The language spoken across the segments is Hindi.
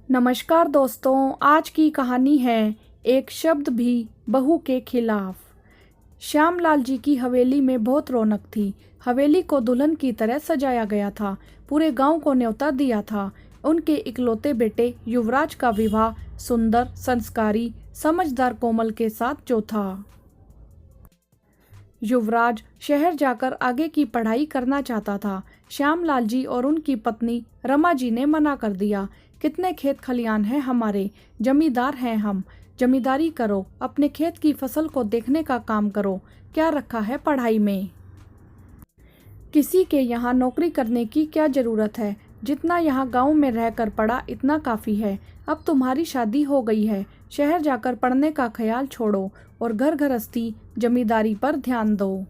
नमस्कार दोस्तों, आज की कहानी है एक शब्द भी बहू के खिलाफ। श्यामलाल जी की हवेली में बहुत रौनक थी। हवेली को दुल्हन की तरह सजाया गया था। पूरे गांव को न्योता दिया था। उनके इकलौते बेटे युवराज का विवाह सुंदर, संस्कारी, समझदार कोमल के साथ जो था। युवराज शहर जाकर आगे की पढ़ाई करना चाहता था। श्यामलाल जी और उनकी पत्नी रमा जी ने मना कर दिया। कितने खेत खलियान हैं हमारे, जमींदार हैं हम, जमींदारी करो, अपने खेत की फसल को देखने का काम करो, क्या रखा है पढ़ाई में। किसी के यहाँ नौकरी करने की क्या ज़रूरत है, जितना यहाँ गांव में रहकर पढ़ा इतना काफ़ी है। अब तुम्हारी शादी हो गई है, शहर जाकर पढ़ने का ख्याल छोड़ो और घर गृहस्थी जमींदारी पर ध्यान दो।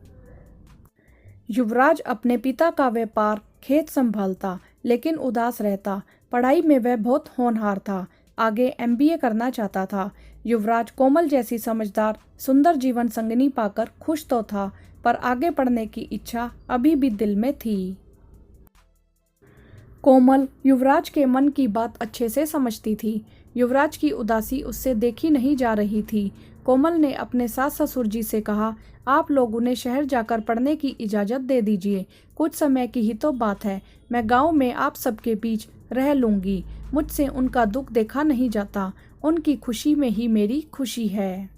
युवराज अपने पिता का व्यापार खेत संभालता, लेकिन उदास रहता। पढ़ाई में वह बहुत होनहार था। आगे एमबीए करना चाहता था। युवराज कोमल जैसी समझदार, सुंदर जीवन संगिनी पाकर खुश तो था, पर आगे पढ़ने की इच्छा अभी भी दिल में थी। कोमल युवराज के मन की बात अच्छे से समझती थी। युवराज की उदासी उससे देखी नहीं जा रही थी। कोमल ने अपने सास ससुर जी से कहा, आप लोग उन्हें शहर जाकर पढ़ने की इजाज़त दे दीजिए। कुछ समय की ही तो बात है। मैं गांव में आप सबके बीच रह लूँगी। मुझसे उनका दुख देखा नहीं जाता। उनकी खुशी में ही मेरी खुशी है।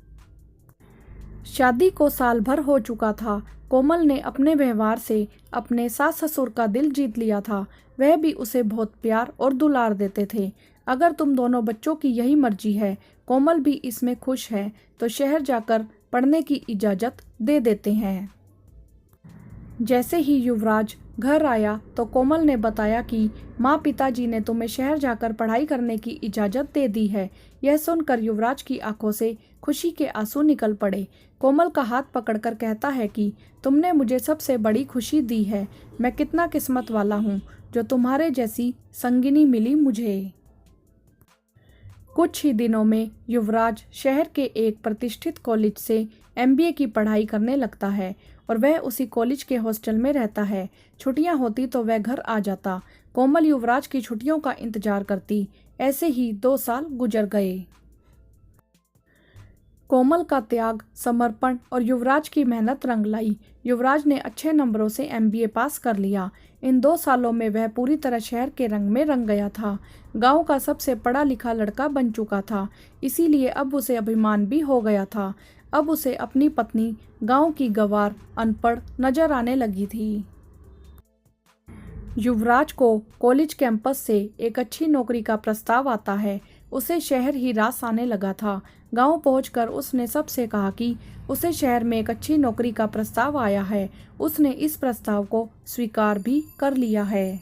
शादी को साल भर हो चुका था। कोमल ने अपने व्यवहार से अपने सास ससुर का दिल जीत लिया था। वह भी उसे बहुत प्यार और दुलार देते थे। अगर तुम दोनों बच्चों की यही मर्जी है, कोमल भी इसमें खुश है, तो शहर जाकर पढ़ने की इजाज़त दे देते हैं। जैसे ही युवराज घर आया तो कोमल ने बताया कि माँ पिताजी ने तुम्हें शहर जाकर पढ़ाई करने की इजाज़त दे दी है। यह सुनकर युवराज की आंखों से खुशी के आंसू निकल पड़े। कोमल का हाथ पकड़कर कहता है कि तुमने मुझे सबसे बड़ी खुशी दी है। मैं कितना किस्मत वाला हूँ जो तुम्हारे जैसी संगिनी मिली मुझे। कुछ ही दिनों में युवराज शहर के एक प्रतिष्ठित कॉलेज से एमबीए की पढ़ाई करने लगता है और वह उसी कॉलेज के हॉस्टल में रहता है। छुट्टियां होती तो वह घर आ जाता। कोमल युवराज की छुट्टियों का इंतजार करती। ऐसे ही 2 साल गुजर गए। कोमल का त्याग, समर्पण और युवराज की मेहनत रंग लाई। युवराज ने अच्छे नंबरों से एमबीए पास कर लिया। इन 2 सालों में वह पूरी तरह शहर के रंग में रंग गया था। गांव का सबसे पढ़ा लिखा लड़का बन चुका था। इसीलिए अब उसे अभिमान भी हो गया था। अब उसे अपनी पत्नी गांव की गंवार, अनपढ़ नजर आने लगी थी। युवराज को कॉलेज कैंपस से एक अच्छी नौकरी का प्रस्ताव आता है। उसे शहर ही रास आने लगा था। गांव पहुंचकर उसने सबसे कहा कि उसे शहर में एक अच्छी नौकरी का प्रस्ताव आया है। उसने इस प्रस्ताव को स्वीकार भी कर लिया है।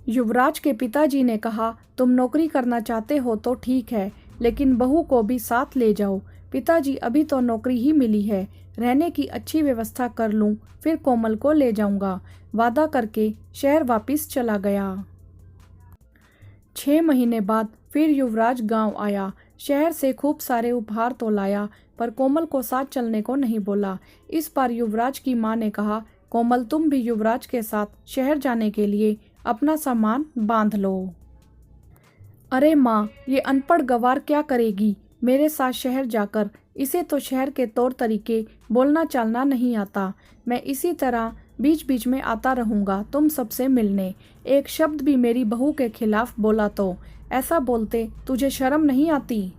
युवराज के पिताजी ने कहा, तुम नौकरी करना चाहते हो तो ठीक है, लेकिन बहू को भी साथ ले जाओ। पिताजी, अभी तो नौकरी ही मिली है, रहने की अच्छी व्यवस्था कर लूं, फिर कोमल को ले जाऊंगा। वादा करके शहर वापस चला गया। 6 महीने बाद फिर युवराज गांव आया। शहर से खूब सारे उपहार तो लाया, पर कोमल को साथ चलने को नहीं बोला। इस बार युवराज की माँ ने कहा, कोमल तुम भी युवराज के साथ शहर जाने के लिए अपना सामान बांध लो। अरे माँ, ये अनपढ़ गंवार क्या करेगी मेरे साथ शहर जाकर। इसे तो शहर के तौर तरीके बोलना चालना नहीं आता। मैं इसी तरह बीच बीच में आता रहूँगा तुम सबसे मिलने। एक शब्द भी मेरी बहू के खिलाफ बोला तो ऐसा बोलते तुझे शर्म नहीं आती।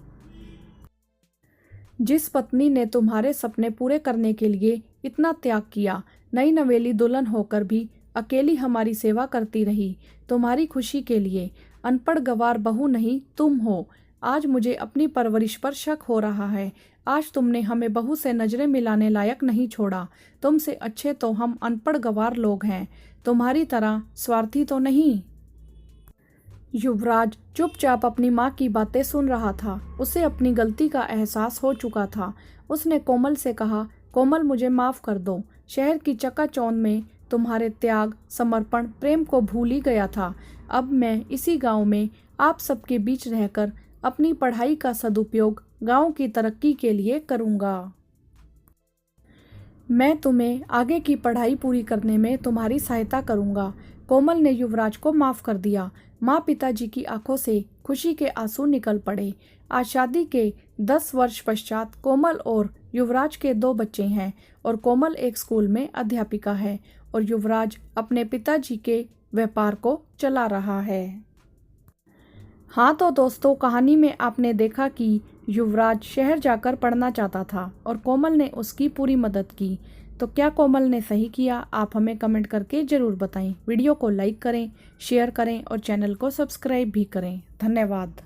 जिस पत्नी ने तुम्हारे सपने पूरे करने के लिए इतना त्याग किया, नई नवेली दुल्हन होकर भी अकेली हमारी सेवा करती रही, तुम्हारी खुशी के लिए। अनपढ़ गंवार बहू नहीं तुम हो। आज मुझे अपनी परवरिश पर शक हो रहा है। आज तुमने हमें बहू से नजरें मिलाने लायक नहीं छोड़ा। तुमसे अच्छे तो हम अनपढ़ गंवार लोग हैं, तुम्हारी तरह स्वार्थी तो नहीं। युवराज चुपचाप अपनी माँ की बातें सुन रहा था। उसे अपनी गलती का एहसास हो चुका था। उसने कोमल से कहा, कोमल मुझे माफ़ कर दो। शहर की चकाचौंध में तुम्हारे त्याग, समर्पण, प्रेम को भूल ही गया था। अब मैं इसी गांव में आप सबके बीच रहकर अपनी पढ़ाई का सदुपयोग गांव की तरक्की के लिए करूंगा। मैं तुम्हें आगे की पढ़ाई पूरी करने में तुम्हारी सहायता करूंगा। कोमल ने युवराज को माफ़ कर दिया। माँ पिताजी की आंखों से खुशी के आंसू निकल पड़े। आज शादी के 10 वर्ष पश्चात कोमल और युवराज के 2 बच्चे हैं और कोमल एक स्कूल में अध्यापिका है और युवराज अपने पिताजी के व्यापार को चला रहा है। हाँ तो दोस्तों, कहानी में आपने देखा कि युवराज शहर जाकर पढ़ना चाहता था और कोमल ने उसकी पूरी मदद की। तो क्या कोमल ने सही किया? आप हमें कमेंट करके ज़रूर बताएं। वीडियो को लाइक करें, शेयर करें और चैनल को सब्सक्राइब भी करें। धन्यवाद।